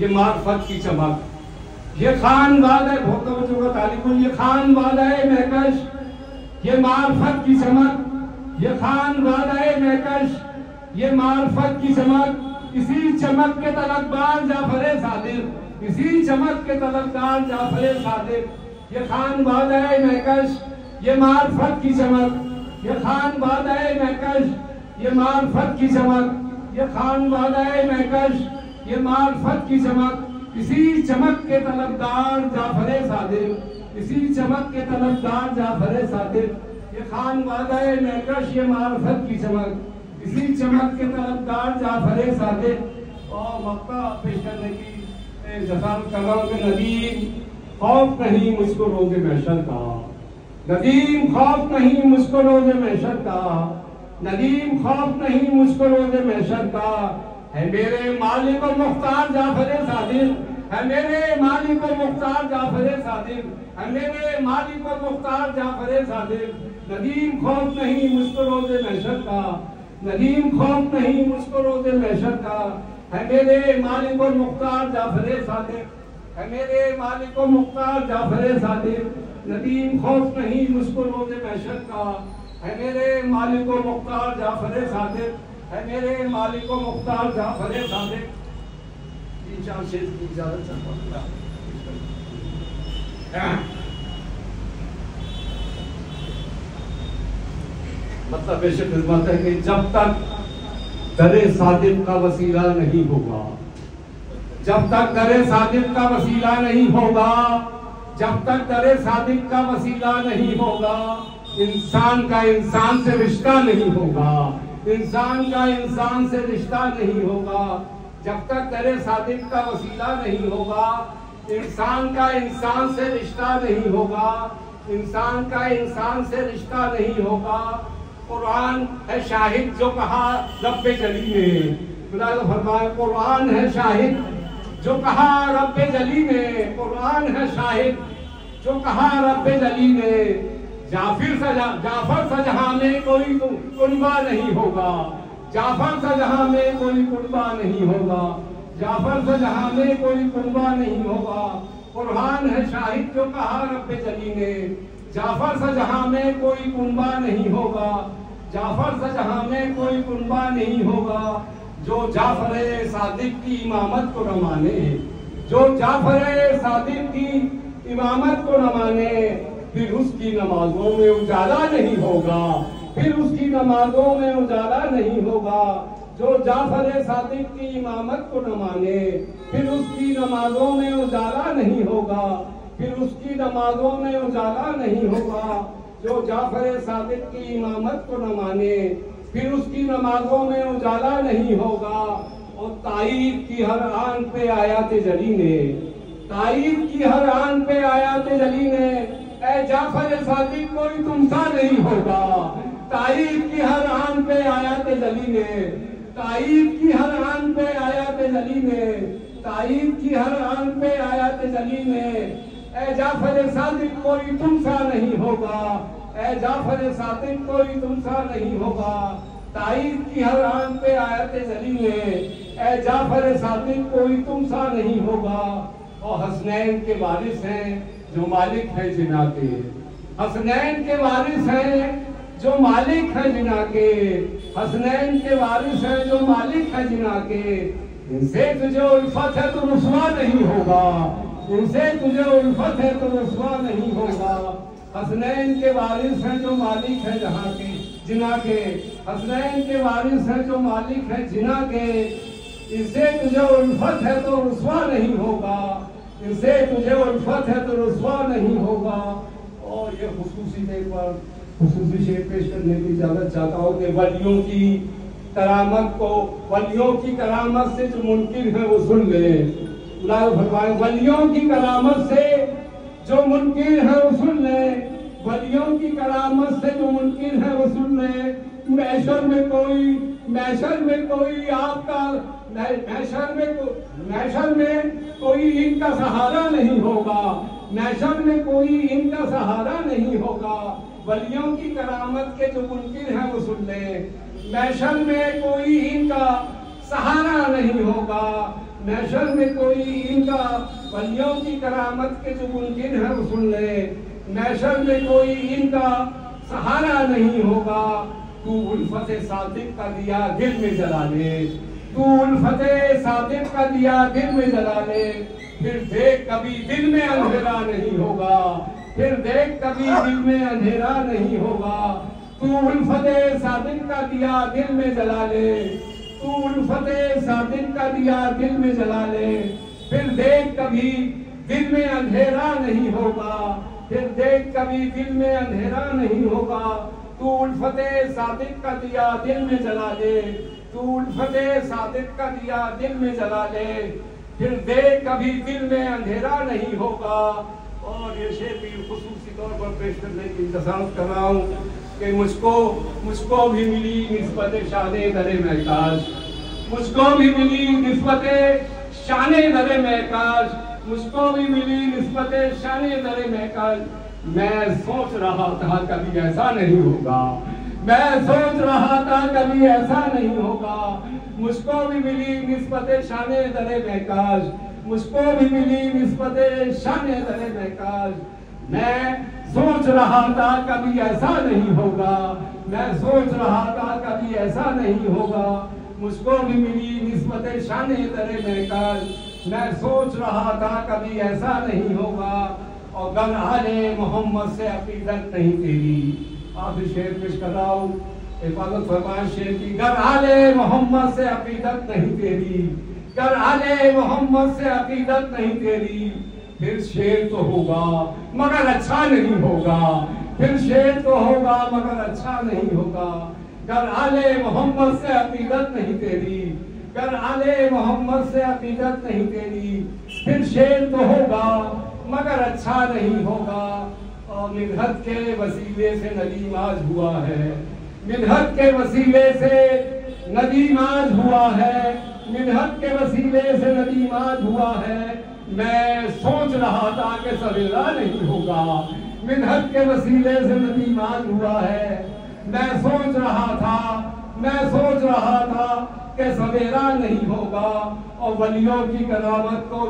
ये मार्फत की चमक, ये खानबाद है तालिकुल, ये खानबाद है महकश, ये मार्फत की चमक, ये खानबाद है महकश, ये मार्फत की चमक। इसी चमक के तलबगार जाफर सादिक, इसी चमक के तलबगार जाफर सादिक। ये खानबाद है महकश, ये मार्फत की चमक, ये खानबाद है महकश, ये मार्फत की चमक, ये खानबाद है महकश, ये मार्फत की चमक। इसी चमक के तलबगार जाफर सादिक, इसी चमक के तलबगार जाफर सादिक। ये खानबाद है महकश, ये मार्फत की चमक, इसी चमक के तलबगार जाफर सादिक। और मक्का पेश करने की जसारत कर रहा हूँ कि नदीम खौफ नहीं मुझको रोज़े महशर का, नदीम खौफ नहीं मुझको रोज़े महशर का, नदीम खौफ नहीं मुझको रोज़े महशर का। है मेरे मालिक और मुख्तार जाफर सादिक, है मेरे मालिक और मुख्तार जाफर सादिक, है मेरे मालिक और मुख्तार जाफर सादिक। नदीम खौफ नहीं मुझको रोज़े महशर का, नदीम खौफ नहीं मुझको रोज़े महशर का। है मेरे मालिक और मुख्तार जाफर सादिक, है मेरे मालिक और मुख्तार जाफर सादिक। नदीम खौफ नहीं मुझको रोज़े महशर का। है मेरे मालिक और मुख्तार जाफर सादिक, है मेरे मालिक और मुख्तार जाफर सादिक। तीन चार शेर की इजाजत चाहता हूँ। मतलब ऐसे खिदमत है कि जब तक दरे सादिक का वसीला नहीं होगा, जब तक दरे सादिक का वसीला नहीं होगा, जब तक दरे सादिक का वसीला नहीं होगा, इंसान का इंसान से रिश्ता नहीं होगा, इंसान का इंसान से रिश्ता नहीं होगा। जब तक दरे सादिक का वसीला नहीं होगा, इंसान का इंसान से रिश्ता नहीं होगा, इंसान का इंसान से रिश्ता नहीं होगा। कुरान है शाहिद जो कहा रब्बे जली ने, खुदा का फरमाया कुरान है शाहिद जो कहा रब्बे जली ने, कुरान है शाहिद जो कहा रब्बे जली ने। जाफर सजहां में कोई कुर्बा नहीं होगा, जाफर सजहां में कोई कुर्बा नहीं होगा, जाफर सजहां में कोई कुर्बा नहीं होगा। कुरान है शाहिद जो कहा रब्बे जली ने, जाफर सजहां में कोई कुर्बा नहीं होगा, जाफर सजहां में कोई कुर्बा नहीं होगा। जो जाफर सादिक की इमामत को न माने, जो जाफर सादिक की इमामत को न माने, फिर उसकी नमाजों में उजाला नहीं होगा, फिर उसकी नमाजों में उजाला नहीं होगा। जो जाफर सादिक की इमामत को न माने, फिर उसकी नमाजों में उजाला नहीं होगा, फिर उसकी नमाजों में उजाला नहीं होगा। जो जाफर सादिक की इमामत को न माने, फिर उसकी नमाजों में उजाला नहीं होगा। और ताईद की हर आन पे आयात जली ने, ताईद की हर आन पे आयात जली ने, ऐ जाफर सादिक कोई तुमसा नहीं होगा। ताईद की हर आन पे आयात जली ने, ताईद की हर आन पे आयात जली ने, ताईद की हर आन पे आयात जली ने। ऐ जाफर सादिक कोई तुमसा नहीं होगा, ऐ जाफर सादिक कोई तुमसा नहीं होगा। ताईद की हर आन पे आयत जली में, ऐ जाफर सादिक कोई तुमसा नहीं होगा। और हसनैन के वारिस हैं जो मालिक है जिना के, हसनैन के वारिस हैं जो मालिक है जिना के, हसनैन के वारिस हैं जो मालिक है जिना के। इनसे तुझे उल्फत है तो रुसवा नहीं होगा, इनसे तुझे उल्फत है तो रुसवा नहीं होगा। हसनैन के वारिस हैं जो मालिक है जहाँ के जिना के, हसनैन के वारिस हैं जो मालिक है जिना के। इनसे तुझे उल्फत है तो रुसवा नहीं होगा, इनसे तुझे उल्फत है तो रुसवा नहीं होगा। और ये खुसूसी तौर पर खुसूसी शेर पेश करने की इजाजत चाहता हूँ कि वलियों की करामत को, वलियों की करामत से जो मुनकिर है वो सुन ले। फरमाए वलियों की करामत से जो मुनकिर है वो सुन ले, वलियों की करामत से जो मुनकिर है वो सुन ले। मैशर में कोई आपका मैशर में कोई इनका सहारा नहीं होगा, मैशर में कोई इनका सहारा नहीं होगा। वलियों की करामत के जो मुनकिर है वो सुन ले, मैशर में कोई इनका सहारा नहीं होगा, महशर में कोई इनका वलियों की करामत के जो मुमकिन है वो सुन ले। महशर में कोई इनका सहारा नहीं होगा। तू उल्फते सादिक का दिया दिल में जला ले, तू उल्फते सादिक का दिया दिल में जला ले, फिर देख कभी दिल में अंधेरा नहीं होगा, फिर देख कभी दिल में अंधेरा नहीं होगा। तू उल्फते सादिक का दिया दिल में जला ले, तू उल्फते सादिक का दिया दिल में जला ले, फिर देख कभी दिल में अंधेरा नहीं होगा, फिर देख कभी दिल में अंधेरा नहीं होगा। तू उल्फते सादिक का दिया दिल में जला ले, तू उल्फते सादिक का दिया दिल में जला ले, फिर देख कभी दिल में अंधेरा नहीं होगा। और ये शेर भी खुसूसी तौर पर पेश करने की इंतज़ाम कर रहा हूँ कि मुझको भी मिली निस्बत शाने दरे महताज, मुझको भी मिली निस्बत शाने दरे महताज, मुझको भी मिली निस्बत शाने दरे महताज। मैं सोच रहा था कभी ऐसा नहीं होगा, मैं सोच रहा था कभी ऐसा नहीं होगा। मुझको भी मिली निस्बत शाने दरे महताज, मुझको भी मिली निस्बत शाने दरे महताज। मैं सोच रहा था कभी ऐसा नहीं होगा, मैं सोच रहा था कभी ऐसा नहीं होगा। मुझको भी मिली निस्बत शाने दरे महताज, मैं सोच रहा था कभी ऐसा नहीं होगा। और गर आले मोहम्मद से अकीदत नहीं तेरी। आखिरी शेर पेश कर रहा हूँ, हिफाजत फरमाए शेर की। गर आले मोहम्मद से अकीदत नहीं तेरी, गर आले मोहम्मद से अकीदत नहीं तेरी, फिर शेर तो होगा मगर अच्छा नहीं होगा, फिर शेर तो होगा मगर अच्छा नहीं होगा। गर आले मोहम्मद से अकीदत नहीं तेरी, गर आले मोहम्मद से अकीदत नहीं तेरी, फिर शेर तो होगा मगर अच्छा नहीं होगा। और मिन्हत के वसीले से नदीम आज हुआ है, मिन्हत के वसीले से नदीम आज हुआ है, मिन्हत के वसीले से नदीम आज हुआ है। मैं सोच रहा था कि सवेरा नहीं होगा, मिन्हत के वसीले से नदीम आज हुआ है। मैं सोच रहा था, मैं सोच रहा था कि सवेरा नहीं होगा। और वलियों की करामत को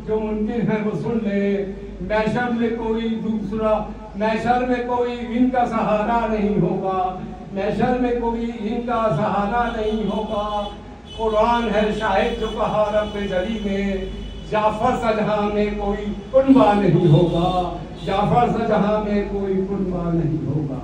जो मुमकिन है वो सुन ले। महशर में कोई दूसरा, महशर में कोई इनका सहारा नहीं होगा, महशर में कोई इनका सहारा नहीं होगा। कुरान है शाहिद जो कहा रब्बे जली में, जाफर सा जहां में कोई कुनबा नहीं होगा, जाफर सा जहां में कोई कुनबा नहीं होगा।